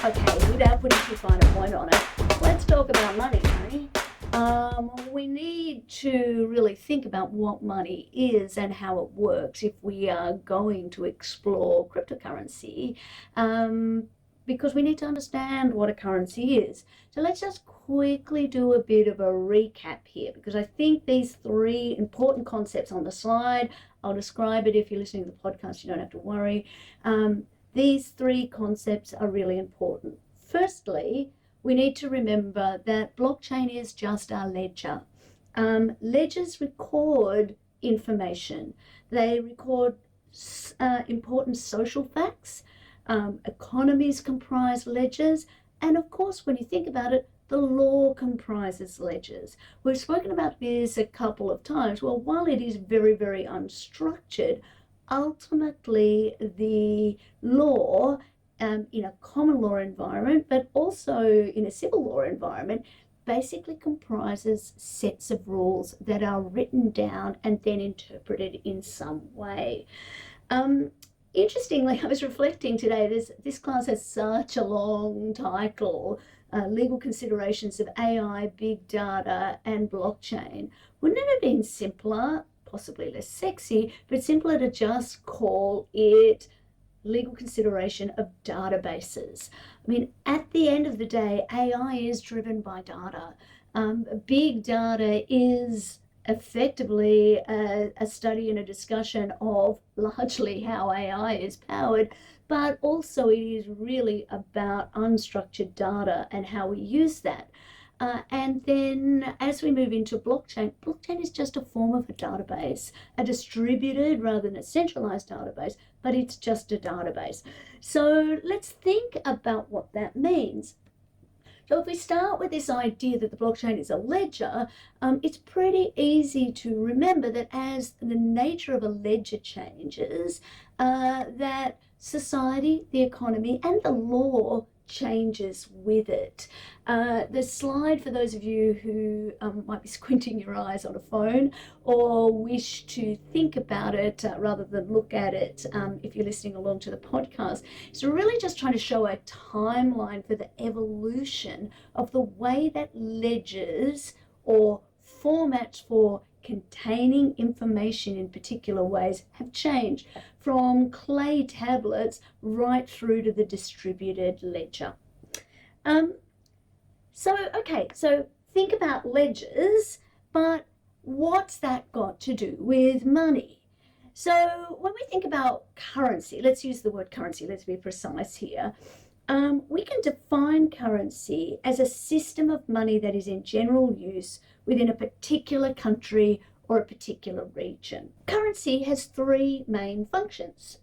Okay, without putting too fine a point on it, let's talk about money, honey. We need to really think about what money is and how it works if we are going to explore cryptocurrency, um, because we need to understand what a currency is. So let's just quickly do a bit of a recap here, because I think these three important concepts on the slide, I'll describe it if you're listening to the podcast, you don't have to worry. These three concepts are really important. Firstly, we need to remember that blockchain is just our ledger. Ledgers record information. They record important social facts. Economies comprise ledgers. And of course, when you think about it, the law comprises ledgers. We've spoken about this a couple of times. Well, while it is very, very unstructured, ultimately the law in a common law environment, but also in a civil law environment, basically comprises sets of rules that are written down and then interpreted in some way. Interestingly, I was reflecting today, this class has such a long title, Legal Considerations of AI, Big Data and Blockchain. Wouldn't it have been simpler, possibly less sexy, but simpler to just call it legal consideration of databases? I mean, at the end of the day, AI is driven by data. Big data is effectively a study and a discussion of largely how AI is powered, but also it is really about unstructured data and how we use that. And then as we move into blockchain, blockchain is just a form of a database, a distributed rather than a centralized database, but it's just a database. So let's think about what that means. So if we start with this idea that the blockchain is a ledger, it's pretty easy to remember that as the nature of a ledger changes, that society, the economy, and the law changes with it. The slide, for those of you who might be squinting your eyes on a phone or wish to think about it rather than look at it if you're listening along to the podcast, is really just trying to show a timeline for the evolution of the way that ledgers or formats for containing information in particular ways have changed from clay tablets right through to the distributed ledger. So think about ledgers, but what's that got to do with money? So when we think about currency, let's use the word currency, let's be precise here. We can define currency as a system of money that is in general use within a particular country or a particular region. Currency has three main functions.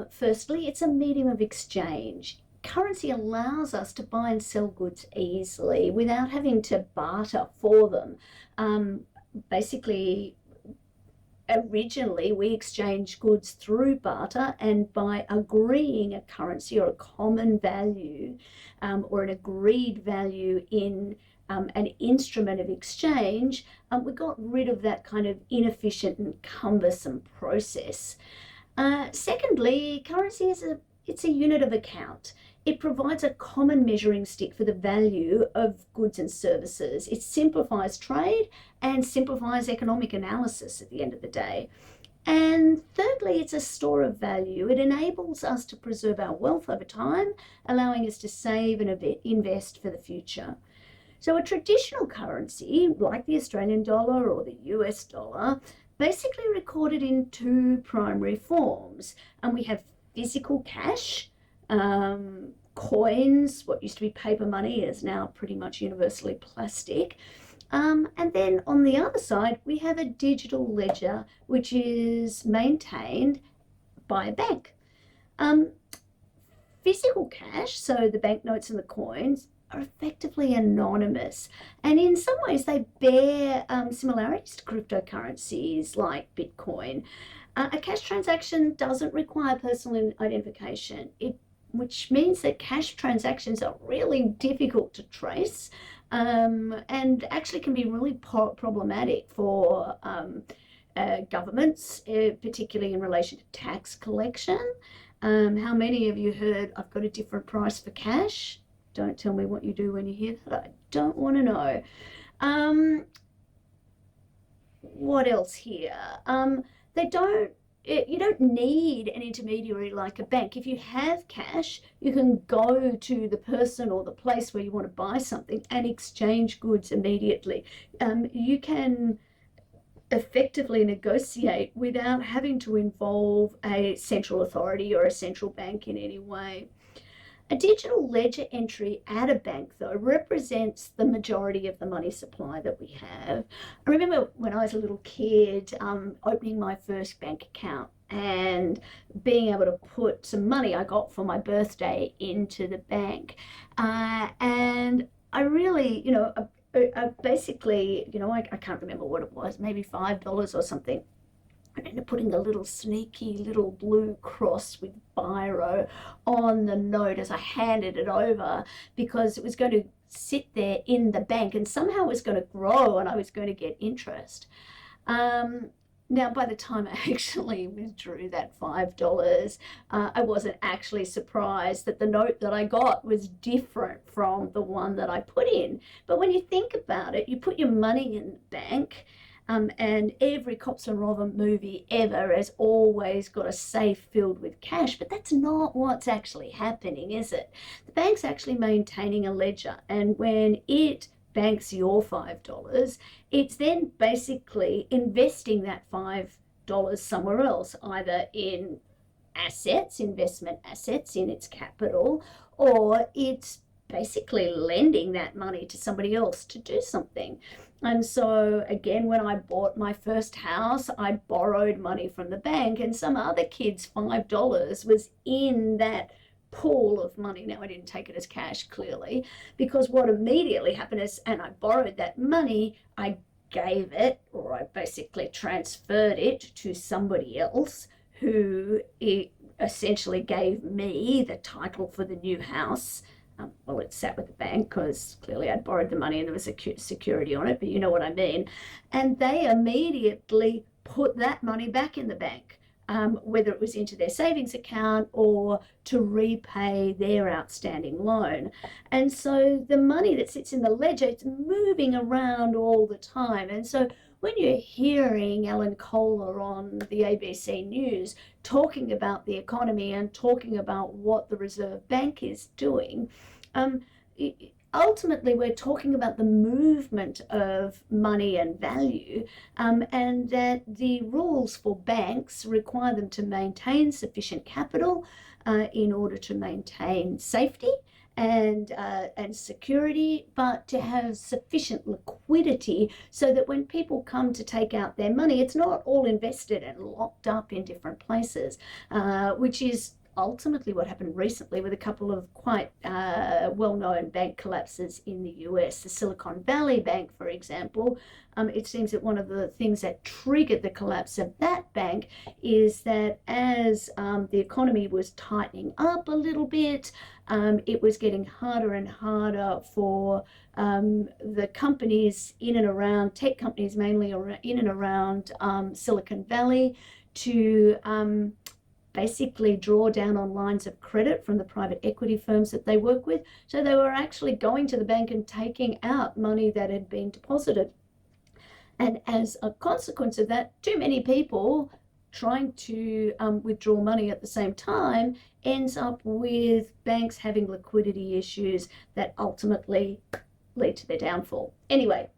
Firstly, it's a medium of exchange. Currency allows us to buy and sell goods easily without having to barter for them. Basically, originally we exchanged goods through barter, and by agreeing a currency or a common value or an agreed value in an instrument of exchange, we got rid of that kind of inefficient and cumbersome process. Secondly, currency it's a unit of account. It provides a common measuring stick for the value of goods and services. It simplifies trade and simplifies economic analysis at the end of the day. And thirdly, it's a store of value. It enables us to preserve our wealth over time, allowing us to save and invest for the future. So a traditional currency, like the Australian dollar or the US dollar, basically recorded in two primary forms. And we have physical cash, coins. What used to be paper money is now pretty much universally plastic. And then on the other side, we have a digital ledger, which is maintained by a bank. Physical cash, so the banknotes and the coins, are effectively anonymous, and in some ways they bear similarities to cryptocurrencies like Bitcoin. A cash transaction doesn't require personal identification, which means that cash transactions are really difficult to trace and actually can be really problematic for governments, particularly in relation to tax collection. How many of you heard, I've got a different price for cash? Don't tell me what you do when you hear that. I don't want to know. What else here? They don't you don't need an intermediary like a bank. If you have cash, you can go to the person or the place where you want to buy something and exchange goods immediately. You can effectively negotiate without having to involve a central authority or a central bank in any way. A digital ledger entry at a bank, though, represents the majority of the money supply that we have. I remember when I was a little kid opening my first bank account and being able to put some money I got for my birthday into the bank. And I really, basically, I can't remember what it was, maybe $5 or something. I ended up putting a little sneaky little blue cross with biro on the note as I handed it over, because it was going to sit there in the bank and somehow it was going to grow and I was going to get interest. Now, by the time I actually withdrew that $5, I wasn't actually surprised that the note that I got was different from the one that I put in. But when you think about it, you put your money in the bank, and every Cops and Robber movie ever has always got a safe filled with cash, but that's not what's actually happening, is it? The bank's actually maintaining a ledger, and when it banks your $5, it's then basically investing that $5 somewhere else, either in assets, investment assets in its capital, or it's basically lending that money to somebody else to do something. And so again, when I bought my first house, I borrowed money from the bank, and some other kid's $5 was in that pool of money. Now, I didn't take it as cash, clearly, because what immediately happened is, and I borrowed that money, I gave it, or I basically transferred it to somebody else who essentially gave me the title for the new house. Well, it sat with the bank because clearly I'd borrowed the money and there was a security on it, but you know what I mean. And they immediately put that money back in the bank, whether it was into their savings account or to repay their outstanding loan. And so the money that sits in the ledger, it's moving around all the time. And so when you're hearing Alan Kohler on the ABC News talking about the economy and talking about what the Reserve Bank is doing, ultimately we're talking about the movement of money and value, and that the rules for banks require them to maintain sufficient capital in order to maintain safety and security, but to have sufficient liquidity so that when people come to take out their money, it's not all invested and locked up in different places, which is ultimately what happened recently with a couple of quite well-known bank collapses in the US. The Silicon Valley Bank, for example, it seems that one of the things that triggered the collapse of that bank is that as the economy was tightening up a little bit, it was getting harder and harder for the companies in and around, tech companies mainly in and around Silicon Valley, to basically draw down on lines of credit from the private equity firms that they work with. So they were actually going to the bank and taking out money that had been deposited. And as a consequence of that, too many people trying to withdraw money at the same time ends up with banks having liquidity issues that ultimately lead to their downfall. Anyway,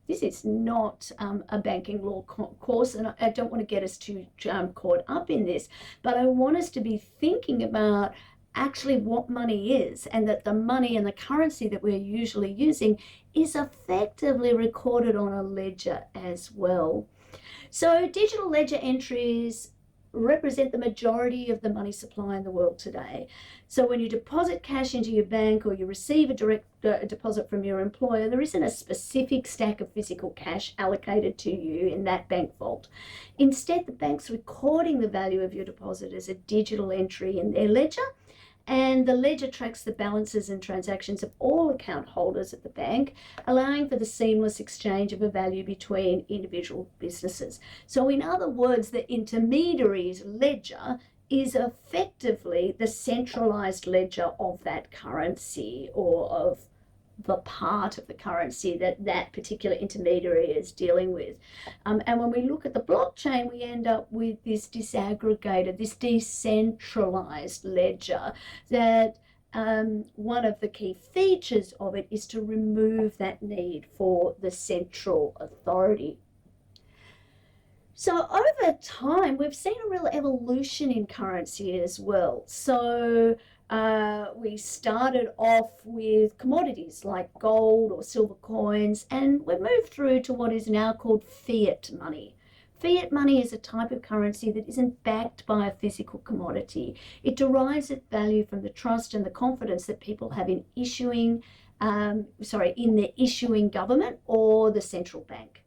this is not a banking law course, and I don't want to get us too caught up in this, but I want us to be thinking about actually what money is, and that the money and the currency that we're usually using is effectively recorded on a ledger as well. So digital ledger entries represent the majority of the money supply in the world today. So when you deposit cash into your bank or you receive a direct deposit from your employer, there isn't a specific stack of physical cash allocated to you in that bank vault. Instead, the bank's recording the value of your deposit as a digital entry in their ledger, and the ledger tracks the balances and transactions of all account holders at the bank, allowing for the seamless exchange of a value between individual businesses. So in other words, the intermediary's ledger is effectively the centralized ledger of that currency, or of the part of the currency that that particular intermediary is dealing with. And when we look at the blockchain, we end up with this disaggregated, this decentralized ledger that one of the key features of it is to remove that need for the central authority. So over time, we've seen a real evolution in currency as well. So we started off with commodities like gold or silver coins, and we've moved through to what is now called fiat money. Fiat money is a type of currency that isn't backed by a physical commodity. It derives its value from the trust and the confidence that people have in in the issuing government or the central bank.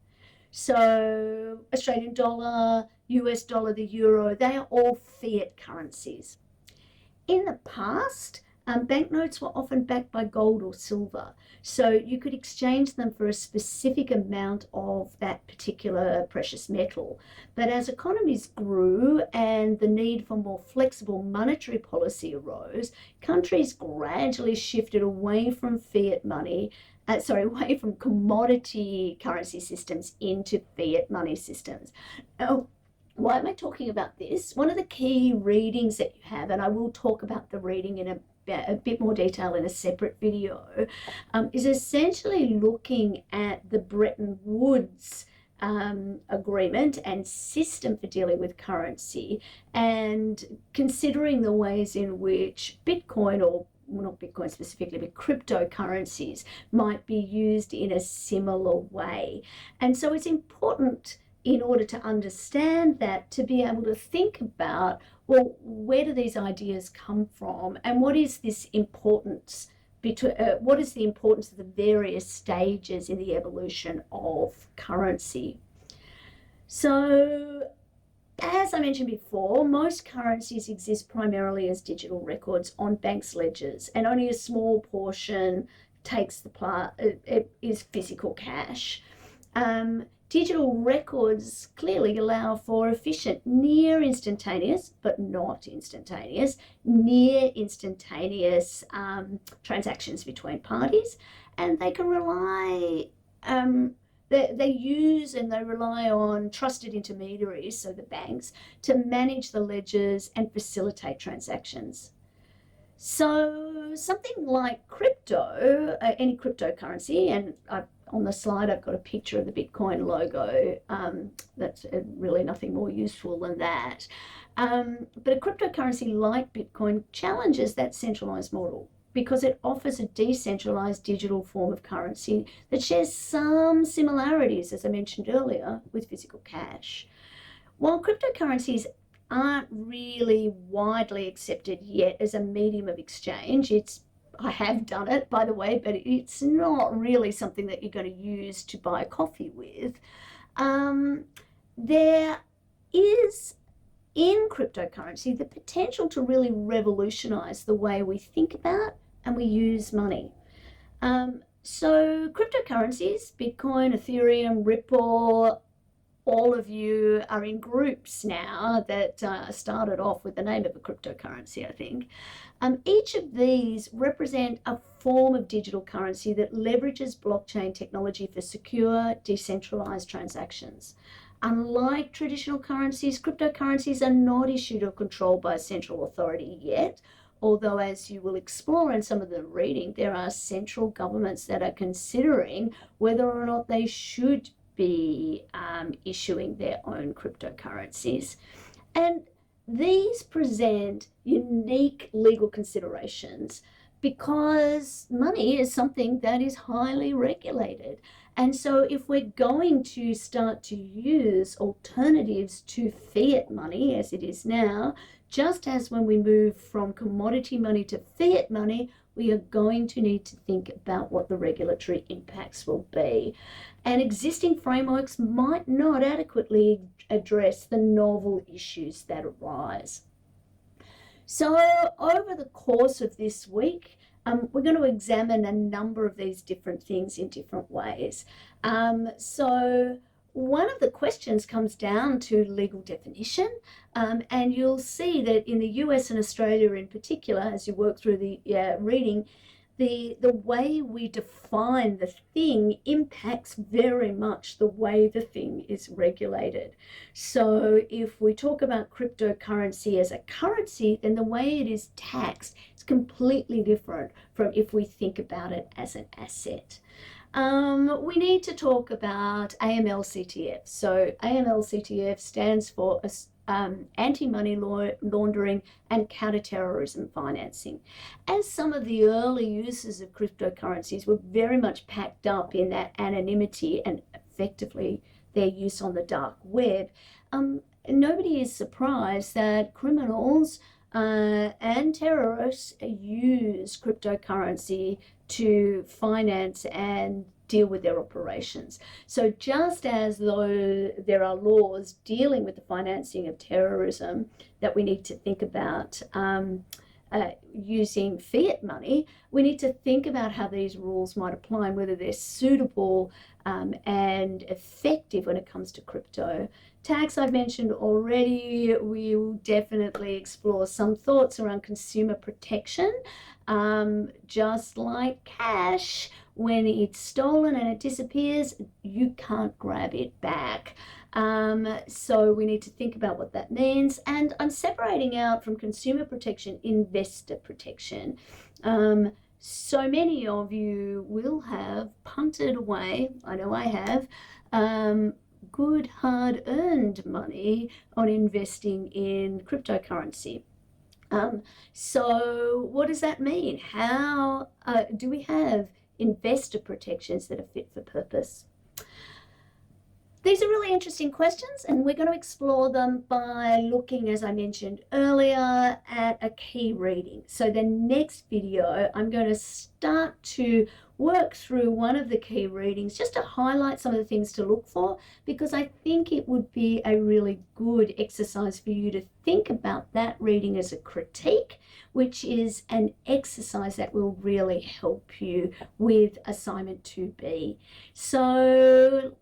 So Australian dollar, US dollar, the euro, they are all fiat currencies. In the past, banknotes were often backed by gold or silver. So you could exchange them for a specific amount of that particular precious metal. But as economies grew and the need for more flexible monetary policy arose, countries gradually shifted away from away from commodity currency systems into fiat money systems. Now, why am I talking about this? One of the key readings that you have, and I will talk about the reading in a bit more detail in a separate video, is essentially looking at the Bretton Woods agreement and system for dealing with currency, and considering the ways in which Bitcoin, or well, not Bitcoin specifically, but cryptocurrencies might be used in a similar way. And so it's important, in order to understand that, to be able to think about, well, where do these ideas come from, and what is this importance what is the importance of the various stages in the evolution of currency? So, as I mentioned before, most currencies exist primarily as digital records on banks' ledgers, and only a small portion is physical cash. Digital records clearly allow for efficient, near instantaneous, but not instantaneous, near instantaneous transactions between parties, and they can rely they use and they rely on trusted intermediaries, so the banks, to manage the ledgers and facilitate transactions. So something like crypto, any cryptocurrency, and on the slide I've got a picture of the Bitcoin logo. That's really nothing more useful than that. But a cryptocurrency like Bitcoin challenges that centralized model, because it offers a decentralized digital form of currency that shares some similarities, as I mentioned earlier, with physical cash. While cryptocurrencies aren't really widely accepted yet as a medium of exchange, I have done it, by the way, but it's not really something that you're going to use to buy coffee with. There is, in cryptocurrency, the potential to really revolutionize the way we think about and we use money. So cryptocurrencies, Bitcoin, Ethereum, Ripple, all of you are in groups now that started off with the name of a cryptocurrency, I think. Each of these represent a form of digital currency that leverages blockchain technology for secure, decentralized transactions. Unlike traditional currencies, cryptocurrencies are not issued or controlled by a central authority yet, although, as you will explore in some of the reading, there are central governments that are considering whether or not they should be issuing their own cryptocurrencies. And these present unique legal considerations because money is something that is highly regulated. And so if we're going to start to use alternatives to fiat money, as it is now, just as when we move from commodity money to fiat money, we are going to need to think about what the regulatory impacts will be. And existing frameworks might not adequately address the novel issues that arise. So over the course of this week, we're going to examine a number of these different things in different ways. So one of the questions comes down to legal definition, and you'll see that in the US and Australia in particular, as you work through the reading, the way we define the thing impacts very much the way the thing is regulated. So if we talk about cryptocurrency as a currency, then the way it is taxed is completely different from if we think about it as an asset. We need to talk about AML-CTF. So AML-CTF stands for anti-money laundering and counter-terrorism financing. As some of the early uses of cryptocurrencies were very much packed up in that anonymity and effectively their use on the dark web, nobody is surprised that criminals and terrorists use cryptocurrency to finance and deal with their operations. So just as though there are laws dealing with the financing of terrorism that we need to think about using fiat money, we need to think about how these rules might apply and whether they're suitable and effective when it comes to crypto. Tax I've mentioned already. We will definitely explore some thoughts around consumer protection. Just like cash, when it's stolen and it disappears, you can't grab it back. So we need to think about what that means. And I'm separating out from consumer protection, investor protection. So many of you will have punted away, I know I have, good hard-earned money on investing in cryptocurrency. So what does that mean? How do we have investor protections that are fit for purpose? These are really interesting questions, and we're going to explore them by looking, as I mentioned earlier, at a key reading. So the next video, I'm going to start to work through one of the key readings just to highlight some of the things to look for, because I think it would be a really good exercise for you to think about that reading as a critique, which is an exercise that will really help you with assignment 2B. So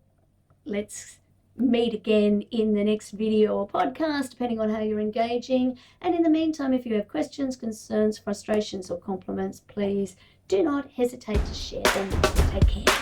let's meet again in the next video or podcast, depending on how you're engaging. And in the meantime, if you have questions, concerns, frustrations, or compliments, please do not hesitate to share them. Take care.